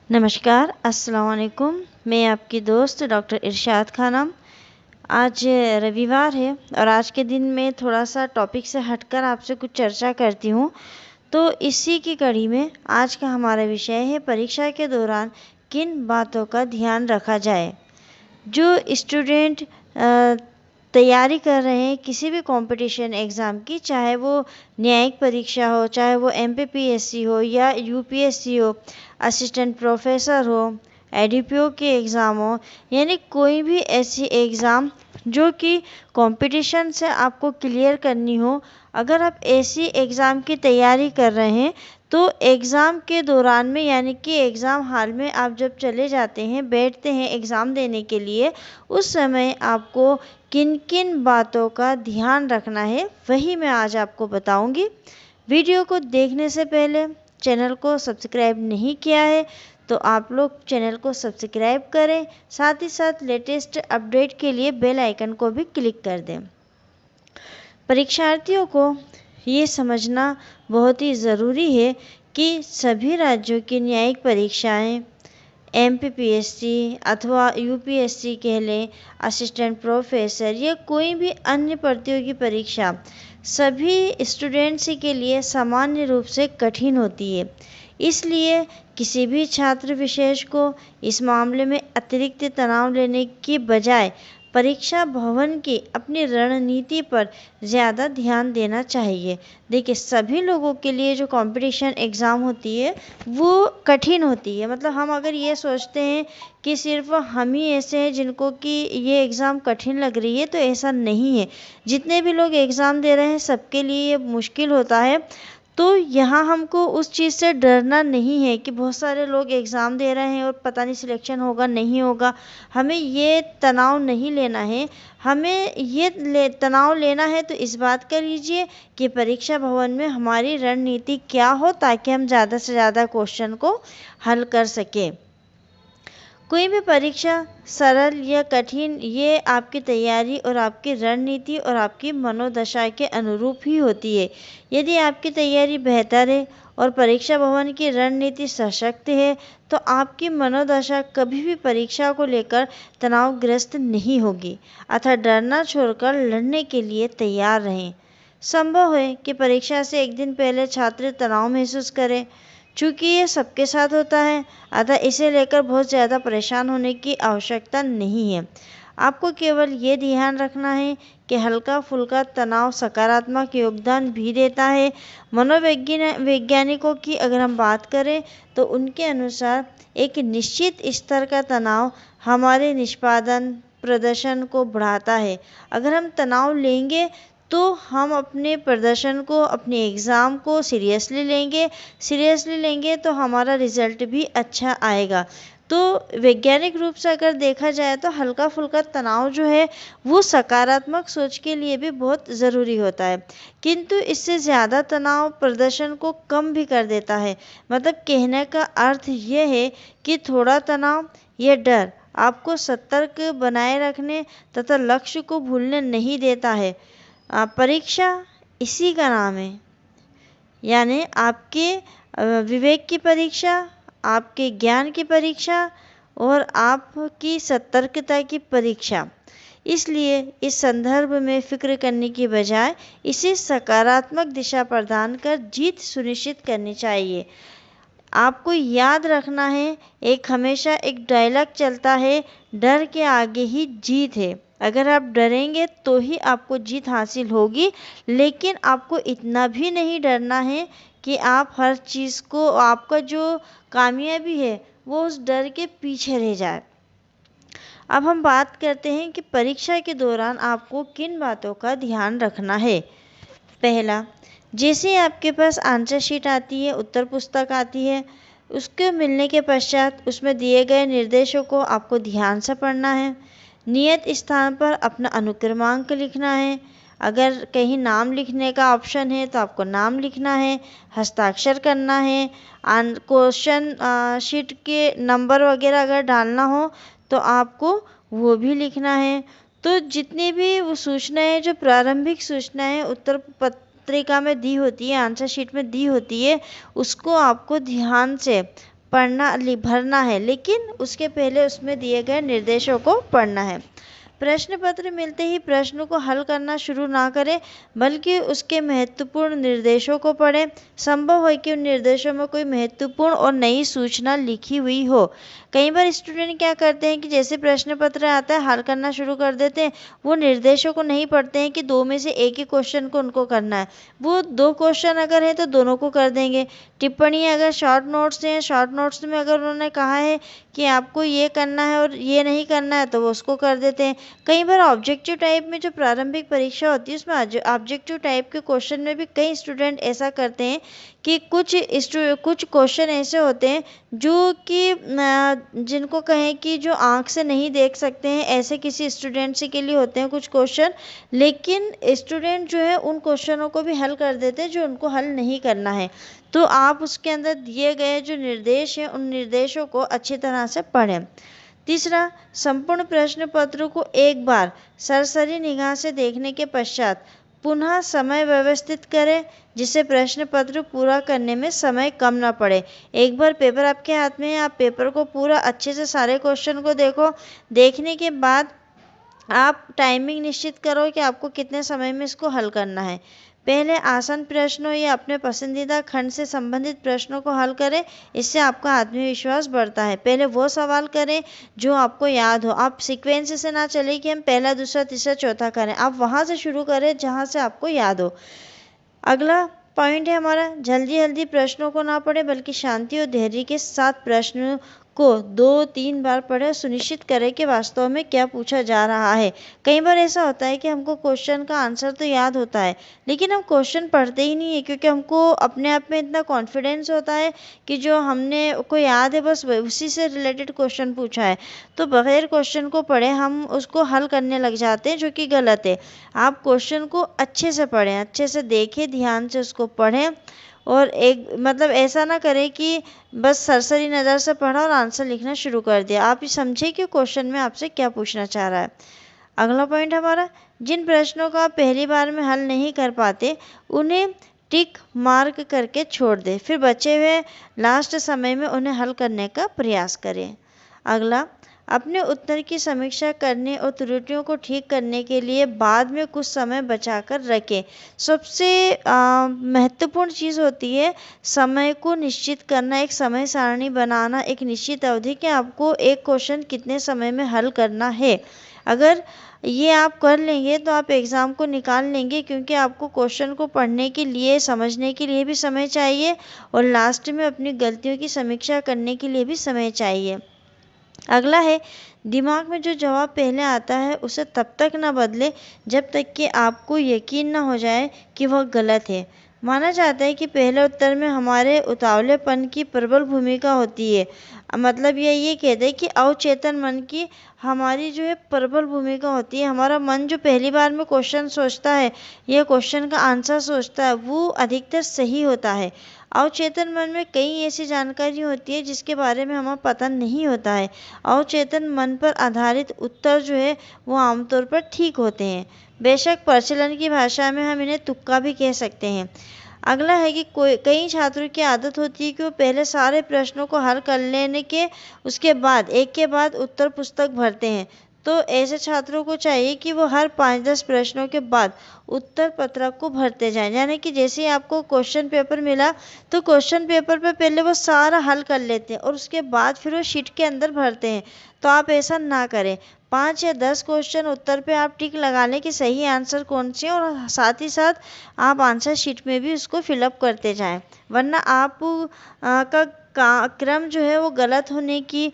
नमस्कार, अस्सलाम वालेकुम। मैं आपकी दोस्त डॉक्टर इरशाद खानम। आज रविवार है और आज के दिन मैं थोड़ा-सा टॉपिक से हटकर आपसे कुछ चर्चा करती हूँ। तो इसी की कड़ी में आज का हमारा विषय है परीक्षा के दौरान किन बातों का ध्यान रखा जाए। जो स्टूडेंट तैयारी कर रहे हैं किसी भी कॉम्पिटिशन एग्ज़ाम की, चाहे वो न्यायिक परीक्षा हो, चाहे वो एमपीपीएससी हो या यूपीएससी हो, असिस्टेंट प्रोफेसर हो, एडीपीओ के एग्ज़ाम हो, यानी कोई भी ऐसी एग्ज़ाम जो कि कंपटीशन से आपको क्लियर करनी हो। अगर आप ऐसी एग्ज़ाम की तैयारी कर रहे हैं तो एग्ज़ाम के दौरान में, यानी कि एग्ज़ाम हॉल में आप जब चले जाते हैं, बैठते हैं एग्ज़ाम देने के लिए, उस समय आपको किन किन बातों का ध्यान रखना है वही मैं आज आपको बताऊंगी। वीडियो को देखने से पहले चैनल को सब्सक्राइब नहीं किया है तो आप लोग चैनल को सब्सक्राइब करें, साथ ही साथ लेटेस्ट अपडेट के लिए बेल आइकन को भी क्लिक कर दें। परीक्षार्थियों को ये समझना बहुत ही ज़रूरी है कि सभी राज्यों की न्यायिक परीक्षाएं, एमपीपीएससी अथवा यूपीएससी कह लें, असिस्टेंट प्रोफेसर या कोई भी अन्य प्रतियोगी परीक्षा, सभी स्टूडेंट्स के लिए सामान्य रूप से कठिन होती है। इसलिए किसी भी छात्र विशेष को इस मामले में अतिरिक्त तनाव लेने की बजाय परीक्षा भवन की अपनी रणनीति पर ज़्यादा ध्यान देना चाहिए। देखिए, सभी लोगों के लिए जो कंपटीशन एग्ज़ाम होती है वो कठिन होती है। मतलब हम अगर ये सोचते हैं कि सिर्फ हम ही ऐसे हैं जिनको कि ये एग्ज़ाम कठिन लग रही है, तो ऐसा नहीं है। जितने भी लोग एग्ज़ाम दे रहे हैं सबके लिए ये मुश्किल होता है। तो यहाँ हमको उस चीज़ से डरना नहीं है कि बहुत सारे लोग एग्ज़ाम दे रहे हैं और पता नहीं सिलेक्शन होगा नहीं होगा। हमें ये तनाव नहीं लेना है। हमें ये तनाव लेना है तो इस बात का लीजिए कि परीक्षा भवन में हमारी रणनीति क्या हो, ताकि हम ज़्यादा से ज़्यादा क्वेश्चन को हल कर सकें। कोई भी परीक्षा सरल या कठिन, ये आपकी तैयारी और आपकी रणनीति और आपकी मनोदशा के अनुरूप ही होती है। यदि आपकी तैयारी बेहतर है और परीक्षा भवन की रणनीति सशक्त है तो आपकी मनोदशा कभी भी परीक्षा को लेकर तनावग्रस्त नहीं होगी। अतः डरना छोड़कर लड़ने के लिए तैयार रहें। संभव है कि परीक्षा से एक दिन पहले छात्र तनाव महसूस करें। चूँकि ये सबके साथ होता है, अतः इसे लेकर बहुत ज़्यादा परेशान होने की आवश्यकता नहीं है। आपको केवल ये ध्यान रखना है कि हल्का फुल्का तनाव सकारात्मक योगदान भी देता है। वैज्ञानिकों की अगर हम बात करें तो उनके अनुसार एक निश्चित स्तर का तनाव हमारे निष्पादन प्रदर्शन को बढ़ाता है। अगर हम तनाव लेंगे तो हम अपने प्रदर्शन को, अपने एग्ज़ाम को सीरियसली लेंगे तो हमारा रिज़ल्ट भी अच्छा आएगा। तो वैज्ञानिक रूप से अगर देखा जाए तो हल्का फुल्का तनाव जो है वो सकारात्मक सोच के लिए भी बहुत ज़रूरी होता है, किंतु इससे ज़्यादा तनाव प्रदर्शन को कम भी कर देता है। मतलब कहने का अर्थ ये है कि थोड़ा तनाव या डर आपको सतर्क बनाए रखने तथा लक्ष्य को भूलने नहीं देता है। परीक्षा इसी का नाम है, यानी आपके विवेक की परीक्षा, आपके ज्ञान की परीक्षा और आपकी सतर्कता की परीक्षा। इसलिए इस संदर्भ में फिक्र करने की बजाय इसे सकारात्मक दिशा प्रदान कर जीत सुनिश्चित करनी चाहिए। आपको याद रखना है, हमेशा एक डायलॉग चलता है, डर के आगे ही जीत है। अगर आप डरेंगे तो ही आपको जीत हासिल होगी, लेकिन आपको इतना भी नहीं डरना है कि आप हर चीज़ को, आपका जो कामयाबी है वो उस डर के पीछे रह जाए। अब हम बात करते हैं कि परीक्षा के दौरान आपको किन बातों का ध्यान रखना है। पहला, जैसे आपके पास आंसर शीट आती है, उत्तर पुस्तक आती है, उसके मिलने के पश्चात उसमें दिए गए निर्देशों को आपको ध्यान से पढ़ना है। नियत स्थान पर अपना अनुक्रमांक लिखना है। अगर कहीं नाम लिखने का ऑप्शन है तो आपको नाम लिखना है, हस्ताक्षर करना है। क्वेश्चन शीट के नंबर वगैरह अगर डालना हो तो आपको वो भी लिखना है। तो जितनी भी वो सूचनाएं, जो प्रारंभिक सूचनाएं उत्तर पत्रिका में दी होती है, आंसर शीट में दी होती है, उसको आपको ध्यान से भरना है, लेकिन उसके पहले उसमें दिए गए निर्देशों को पढ़ना है। प्रश्न पत्र मिलते ही प्रश्न को हल करना शुरू ना करें, बल्कि उसके महत्वपूर्ण निर्देशों को पढ़ें। संभव हो कि उन निर्देशों में कोई महत्वपूर्ण और नई सूचना लिखी हुई हो। कई बार स्टूडेंट क्या करते हैं कि जैसे प्रश्न पत्र आता है हल करना शुरू कर देते हैं, वो निर्देशों को नहीं पढ़ते हैं कि 2 में से एक ही क्वेश्चन को उनको करना है। वो 2 क्वेश्चन अगर है तो दोनों को कर देंगे। टिप्पणी अगर शॉर्ट नोट्स हैं, शॉर्ट नोट्स में अगर उन्होंने कहा है कि आपको ये करना है और ये नहीं करना है, तो वो उसको कर देते हैं। कई बार ऑब्जेक्टिव टाइप में जो प्रारंभिक परीक्षा होती है उसमें ऑब्जेक्टिव टाइप के क्वेश्चन में भी कई स्टूडेंट ऐसा करते हैं कि कुछ क्वेश्चन ऐसे होते हैं जो कि जिनको कहें कि जो आंख से नहीं देख सकते हैं, ऐसे किसी स्टूडेंट्स के लिए होते हैं कुछ क्वेश्चन, लेकिन स्टूडेंट जो है उन क्वेश्चनों को भी हल कर देते हैं जो उनको हल नहीं करना है। तो आप उसके अंदर दिए गए जो निर्देश हैं उन निर्देशों को अच्छी तरह से पढ़ें। तीसरा, संपूर्ण प्रश्न पत्र को एक बार सरसरी निगाह से देखने के पश्चात पुनः समय व्यवस्थित करें, जिससे प्रश्न पत्र पूरा करने में समय कम ना पड़े। एक बार पेपर आपके हाथ में है, आप पेपर को पूरा अच्छे से सारे क्वेश्चन को देखो। देखने के बाद आप टाइमिंग निश्चित करो कि आपको कितने समय में इसको हल करना है। पहले आसान प्रश्नों या अपने पसंदीदा खंड से संबंधित प्रश्नों को हल करें, इससे आपका आत्मविश्वास बढ़ता है। पहले वो सवाल करें जो आपको याद हो। आप सीक्वेंस से ना चले कि हम पहला, दूसरा, तीसरा, चौथा करें। आप वहाँ से शुरू करें जहाँ से आपको याद हो। अगला पॉइंट है हमारा, जल्दी जल्दी प्रश्नों को ना पढ़ें, बल्कि शांति और धैर्य के साथ प्रश्न को 2-3 बार पढ़ें। सुनिश्चित करें कि वास्तव में क्या पूछा जा रहा है। कई बार ऐसा होता है कि हमको क्वेश्चन का आंसर तो याद होता है, लेकिन हम क्वेश्चन पढ़ते ही नहीं है, क्योंकि हमको अपने आप में इतना कॉन्फिडेंस होता है कि जो हमने को याद है बस उसी से रिलेटेड क्वेश्चन पूछा है, तो बगैर क्वेश्चन को पढ़े हम उसको हल करने लग जाते हैं, जो कि गलत है। आप क्वेश्चन को अच्छे से पढ़ें, अच्छे से देखें, ध्यान से उसको पढ़ें, और एक मतलब ऐसा ना करें कि बस सरसरी नज़र से पढ़ा और आंसर लिखना शुरू कर दिया। आप ये समझे कि क्वेश्चन में आपसे क्या पूछना चाह रहा है। अगला पॉइंट हमारा, जिन प्रश्नों को आप पहली बार में हल नहीं कर पाते उन्हें टिक मार्क करके छोड़ दें, फिर बचे हुए लास्ट समय में उन्हें हल करने का प्रयास करें। अगला, अपने उत्तर की समीक्षा करने और त्रुटियों को ठीक करने के लिए बाद में कुछ समय बचाकर रखें। सबसे महत्वपूर्ण चीज़ होती है समय को निश्चित करना, एक समय सारणी बनाना, एक निश्चित अवधि कि आपको एक क्वेश्चन कितने समय में हल करना है। अगर ये आप कर लेंगे तो आप एग्ज़ाम को निकाल लेंगे, क्योंकि आपको क्वेश्चन को पढ़ने के लिए, समझने के लिए भी समय चाहिए और लास्ट में अपनी गलतियों की समीक्षा करने के लिए भी समय चाहिए। अगला है, दिमाग में जो जवाब पहले आता है उसे तब तक न बदले जब तक कि आपको यकीन न हो जाए कि वह गलत है। माना जाता है कि पहले उत्तर में हमारे उतावलेपन की प्रबल भूमिका होती है। मतलब ये कहते हैं कि अवचेतन मन की हमारी जो है प्रबल भूमिका होती है। हमारा मन जो पहली बार में क्वेश्चन सोचता है या क्वेश्चन का आंसर सोचता है, वो अधिकतर सही होता है। अवचेतन मन में कई ऐसी जानकारी होती है जिसके बारे में हमें पता नहीं होता है। अवचेतन मन पर आधारित उत्तर जो है वो आमतौर पर ठीक होते हैं। बेशक प्रचलन की भाषा में हम इन्हें तुक्का भी कह सकते हैं। अगला है कि कई छात्रों की आदत होती है कि वो पहले सारे प्रश्नों को हल कर लेने के उसके बाद एक के बाद उत्तर पुस्तक भरते हैं। तो ऐसे छात्रों को चाहिए कि वो हर 5-10 प्रश्नों के बाद उत्तर पत्रक को भरते जाएं। यानी कि जैसे ही आपको क्वेश्चन पेपर मिला तो क्वेश्चन पेपर पे पहले वो सारा हल कर लेते हैं और उसके बाद फिर वो शीट के अंदर भरते हैं। तो आप ऐसा ना करें। 5 या 10 क्वेश्चन उत्तर पे आप टिक लगा लें कि सही आंसर कौन से, और साथ ही साथ आप आंसर शीट में भी उसको फिलअप करते जाएं, वरना आप का क्रम जो है वो गलत होने की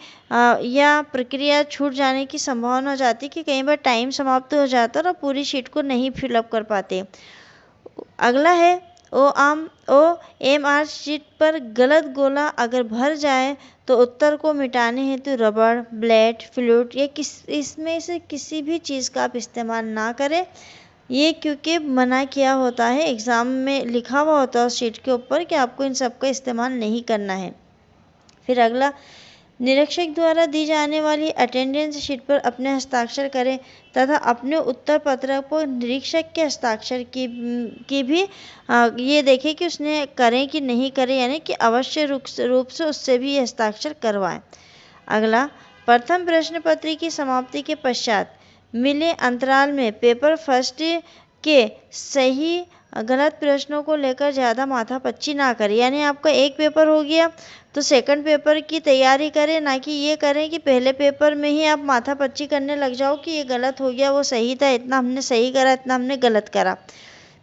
या प्रक्रिया छूट जाने की संभावना हो जाती है कि कई बार टाइम समाप्त हो जाता है और पूरी शीट को नहीं फिलअप कर पाते। अगला है, OMR शीट पर गलत गोला अगर भर जाए तो उत्तर को मिटाने हेतु रबड़, ब्लेड, फ्लूट या इसमें से किसी भी चीज़ का आप इस्तेमाल ना करें। ये क्योंकि मना किया होता है, एग्ज़ाम में लिखा हुआ होता है उस शीट के ऊपर कि आपको इन सब का इस्तेमाल नहीं करना है। फिर अगला, निरीक्षक द्वारा दी जाने वाली अटेंडेंस शीट पर अपने हस्ताक्षर करें तथा अपने उत्तर पत्रक पर निरीक्षक के हस्ताक्षर की भी ये देखें कि उसने करें कि नहीं करें, यानी कि अवश्य रूप से उससे भी हस्ताक्षर करवाएं। अगला, प्रथम प्रश्न पत्र की समाप्ति के पश्चात मिले अंतराल में पेपर फर्स्ट के सही गलत प्रश्नों को लेकर ज़्यादा माथापच्ची ना करें। यानी आपका एक पेपर हो गया तो सेकंड पेपर की तैयारी करें, ना कि ये करें कि पहले पेपर में ही आप माथापच्ची करने लग जाओ कि ये गलत हो गया, वो सही था, इतना हमने सही करा, इतना हमने गलत करा।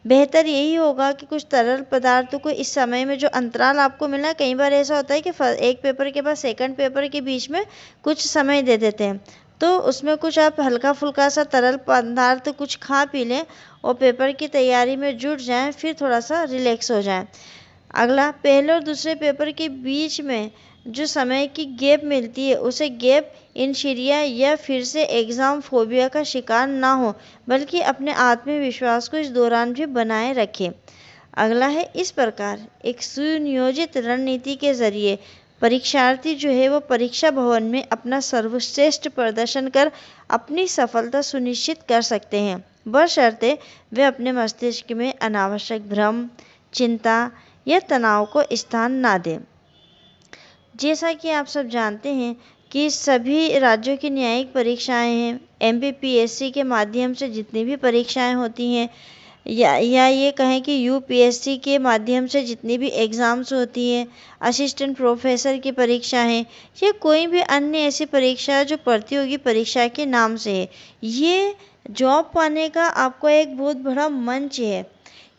बेहतर यही होगा कि कुछ तरल पदार्थों को इस समय में जो अंतराल आपको मिला, कई बार ऐसा होता है कि एक पेपर के बाद सेकंड पेपर के बीच में कुछ समय दे देते हैं, तो उसमें कुछ आप हल्का फुल्का सा तरल पदार्थ कुछ खा पी लें और पेपर की तैयारी में जुट जाएं, फिर थोड़ा सा रिलैक्स हो जाएं। अगला, पहले और दूसरे पेपर के बीच में जो समय की गैप मिलती है उसे गैप इंशीरिया या फिर से एग्ज़ाम फोबिया का शिकार ना हो, बल्कि अपने आत्मविश्वास को इस दौरान भी बनाए रखें। अगला है, इस प्रकार एक सुनियोजित रणनीति के जरिए परीक्षार्थी जो है वो परीक्षा भवन में अपना सर्वश्रेष्ठ प्रदर्शन कर अपनी सफलता सुनिश्चित कर सकते हैं, बशर्ते वे अपने मस्तिष्क में अनावश्यक भ्रम, चिंता या तनाव को स्थान ना दें। जैसा कि आप सब जानते हैं कि सभी राज्यों की न्यायिक परीक्षाएं हैं, एमपीपीएससी के माध्यम से जितनी भी परीक्षाएं होती हैं, या ये कहें कि यूपीएससी के माध्यम से जितनी भी एग्ज़ाम्स होती हैं, असिस्टेंट प्रोफेसर की परीक्षा है, या कोई भी अन्य ऐसी परीक्षा जो प्रतियोगी परीक्षा के नाम से है, ये जॉब पाने का आपको एक बहुत बड़ा मंच है।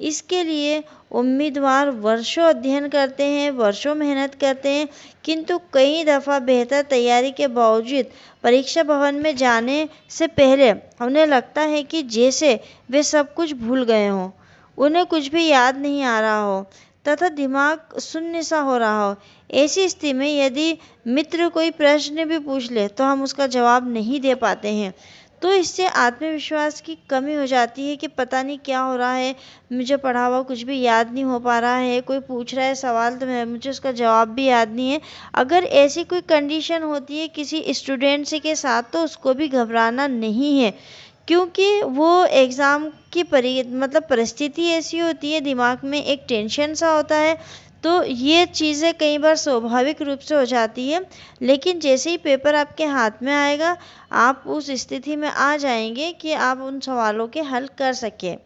इसके लिए उम्मीदवार वर्षों अध्ययन करते हैं, वर्षों मेहनत करते हैं, किंतु कई दफ़ा बेहतर तैयारी के बावजूद परीक्षा भवन में जाने से पहले उन्हें लगता है कि जैसे वे सब कुछ भूल गए हों, उन्हें कुछ भी याद नहीं आ रहा हो तथा दिमाग शून्य सा हो रहा हो। ऐसी स्थिति में यदि मित्र कोई प्रश्न भी पूछ ले तो हम उसका जवाब नहीं दे पाते हैं, तो इससे आत्मविश्वास की कमी हो जाती है कि पता नहीं क्या हो रहा है, मुझे पढ़ा हुआ कुछ भी याद नहीं हो पा रहा है, कोई पूछ रहा है सवाल तो मुझे उसका जवाब भी याद नहीं है। अगर ऐसी कोई कंडीशन होती है किसी स्टूडेंट के साथ तो उसको भी घबराना नहीं है, क्योंकि वो एग्ज़ाम की परिस्थिति ऐसी होती है, दिमाग में एक टेंशन सा होता है, तो ये चीज़ें कई बार स्वाभाविक रूप से हो जाती है। लेकिन जैसे ही पेपर आपके हाथ में आएगा, आप उस स्थिति में आ जाएंगे कि आप उन सवालों के हल कर सकें।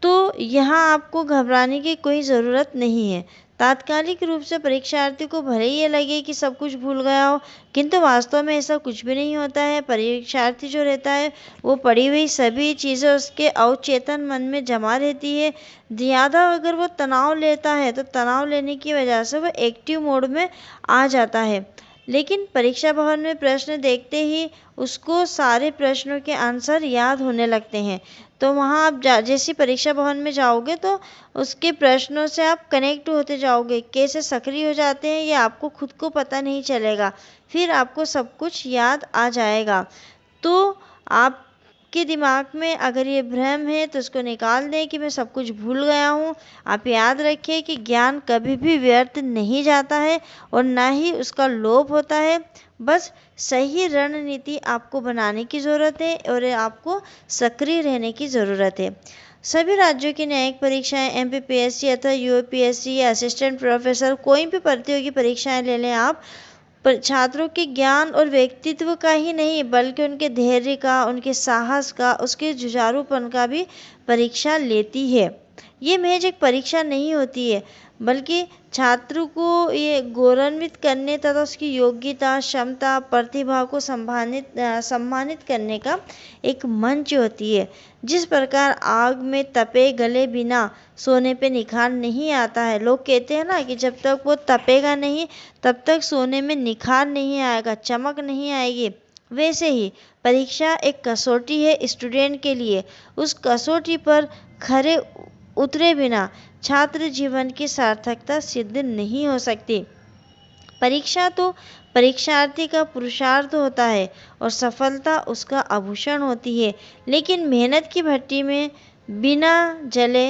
तो यहाँ आपको घबराने की कोई ज़रूरत नहीं है। तात्कालिक रूप से परीक्षार्थी को भले ही ये लगे कि सब कुछ भूल गया हो, किंतु वास्तव में ऐसा कुछ भी नहीं होता है। परीक्षार्थी जो रहता है वो पढ़ी हुई सभी चीज़ें उसके अवचेतन मन में जमा रहती है। ज़्यादा अगर वो तनाव लेता है तो तनाव लेने की वजह से वो एक्टिव मोड में आ जाता है, लेकिन परीक्षा भवन में प्रश्न देखते ही उसको सारे प्रश्नों के आंसर याद होने लगते हैं। तो वहाँ आप जैसे परीक्षा भवन में जाओगे तो उसके प्रश्नों से आप कनेक्ट होते जाओगे, कैसे सक्रिय हो जाते हैं ये आपको खुद को पता नहीं चलेगा, फिर आपको सब कुछ याद आ जाएगा। तो आपके दिमाग में अगर ये भ्रम है तो उसको निकाल दें कि मैं सब कुछ भूल गया हूँ। आप याद रखिए कि ज्ञान कभी भी व्यर्थ नहीं जाता है और ना ही उसका लोभ होता है। बस सही रणनीति आपको बनाने की ज़रूरत है और आपको सक्रिय रहने की ज़रूरत है। सभी राज्यों की न्यायिक परीक्षाएं, एमपीपीएससी अथवा यूपीएससी या असिस्टेंट प्रोफेसर कोई भी प्रतियोगी परीक्षाएं ले लें आप, छात्रों के ज्ञान और व्यक्तित्व का ही नहीं बल्कि उनके धैर्य का, उनके साहस का, उसके जुझारूपन का भी परीक्षा लेती है। ये महज एक परीक्षा नहीं होती है, बल्कि छात्र को ये गौरवान्वित करने तथा उसकी योग्यता, क्षमता, प्रतिभा को सम्मानित करने का एक मंच होती है। जिस प्रकार आग में तपे गले बिना सोने पे निखार नहीं आता है, लोग कहते हैं ना कि जब तक वो तपेगा नहीं तब तक सोने में निखार नहीं आएगा, चमक नहीं आएगी। वैसे ही परीक्षा एक कसौटी है स्टूडेंट के लिए। उस कसौटी पर खरे उतरे बिना छात्र जीवन की सार्थकता सिद्ध नहीं हो सकती। परीक्षा तो परीक्षार्थी का पुरुषार्थ होता है और सफलता उसका आभूषण होती है, लेकिन मेहनत की भट्टी में बिना जले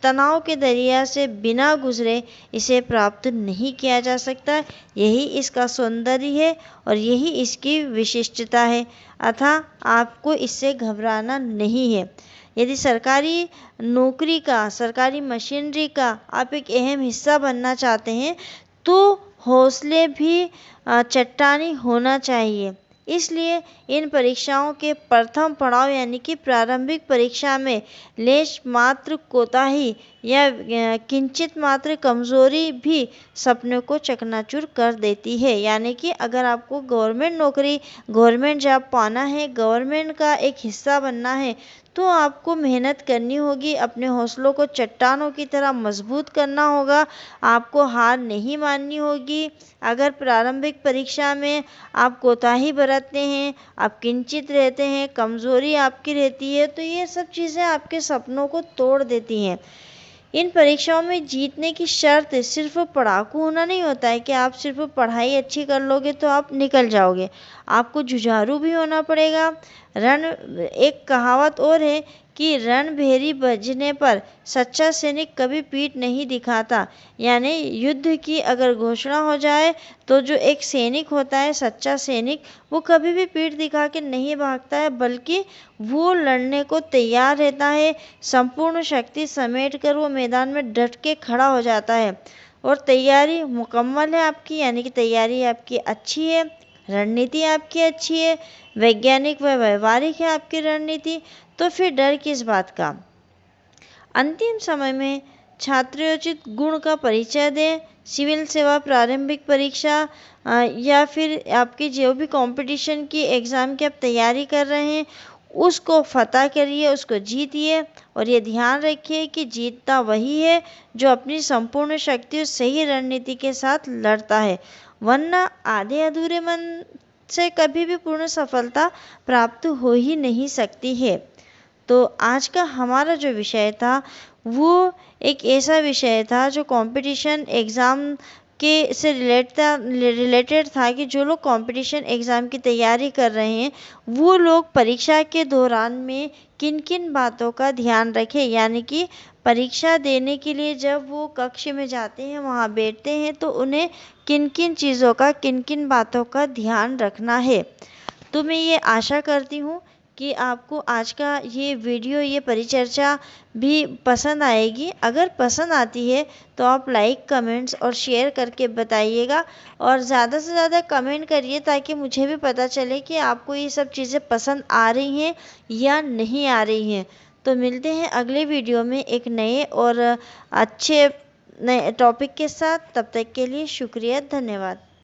तनाव के दरिया से बिना गुजरे इसे प्राप्त नहीं किया जा सकता। यही इसका सौंदर्य है और यही इसकी विशिष्टता है, अतः आपको इससे घबराना नहीं है। यदि सरकारी नौकरी का, सरकारी मशीनरी का आप एक अहम हिस्सा बनना चाहते हैं तो हौसले भी चट्टानी होना चाहिए। इसलिए इन परीक्षाओं के प्रथम पड़ाव यानी कि प्रारंभिक परीक्षा में लेश मात्र कोताही या किंचित मात्र कमजोरी भी सपने को चकनाचूर कर देती है। यानी कि अगर आपको गवर्नमेंट नौकरी, गवर्नमेंट जॉब पाना है, गवर्नमेंट का एक हिस्सा बनना है, तो आपको मेहनत करनी होगी, अपने हौसलों को चट्टानों की तरह मजबूत करना होगा, आपको हार नहीं माननी होगी। अगर प्रारंभिक परीक्षा में आप कोताही बरतते हैं, आप किंचित रहते हैं, कमजोरी आपकी रहती है, तो ये सब चीज़ें आपके सपनों को तोड़ देती हैं। इन परीक्षाओं में जीतने की शर्त सिर्फ पढ़ाकू होना नहीं होता है कि आप सिर्फ पढ़ाई अच्छी कर लोगे तो आप निकल जाओगे, आपको जुझारू भी होना पड़ेगा। एक कहावत और है कि रणभेरी बजने पर सच्चा सैनिक कभी पीठ नहीं दिखाता। यानी युद्ध की अगर घोषणा हो जाए तो जो एक सैनिक होता है, सच्चा सैनिक, वो कभी भी पीठ दिखा के नहीं भागता है, बल्कि वो लड़ने को तैयार रहता है। संपूर्ण शक्ति समेट कर वो मैदान में डट के खड़ा हो जाता है और तैयारी मुकम्मल है आपकी, यानी कि तैयारी आपकी अच्छी है, रणनीति आपकी अच्छी है, वैज्ञानिक व व्यवहारिक है आपकी रणनीति, तो फिर डर किस बात का। अंतिम समय में छात्रोचित गुण का परिचय दें। सिविल सेवा प्रारंभिक परीक्षा या फिर आपकी जो भी कंपटीशन की एग्ज़ाम की आप तैयारी कर रहे हैं उसको फतह करिए, उसको जीतिए और ये ध्यान रखिए कि जीतता वही है जो अपनी संपूर्ण शक्ति और सही रणनीति के साथ लड़ता है, वरना आधे अधूरे मन से कभी भी पूर्ण सफलता प्राप्त हो ही नहीं सकती है। तो आज का हमारा जो विषय था वो एक ऐसा विषय था जो कंपटीशन एग्ज़ाम के से रिलेटेड था कि जो लोग कंपटीशन एग्ज़ाम की तैयारी कर रहे हैं वो लोग परीक्षा के दौरान में किन किन बातों का ध्यान रखें। यानी कि परीक्षा देने के लिए जब वो कक्ष में जाते हैं, वहाँ बैठते हैं, तो उन्हें किन किन चीज़ों का, किन किन बातों का ध्यान रखना है। तो मैं ये आशा करती हूँ कि आपको आज का ये वीडियो, ये परिचर्चा भी पसंद आएगी। अगर पसंद आती है तो आप लाइक, कमेंट्स और शेयर करके बताइएगा और ज़्यादा से ज़्यादा कमेंट करिए ताकि मुझे भी पता चले कि आपको ये सब चीज़ें पसंद आ रही हैं या नहीं आ रही हैं। तो मिलते हैं अगले वीडियो में एक नए और अच्छे नए टॉपिक के साथ। तब तक के लिए शुक्रिया, धन्यवाद।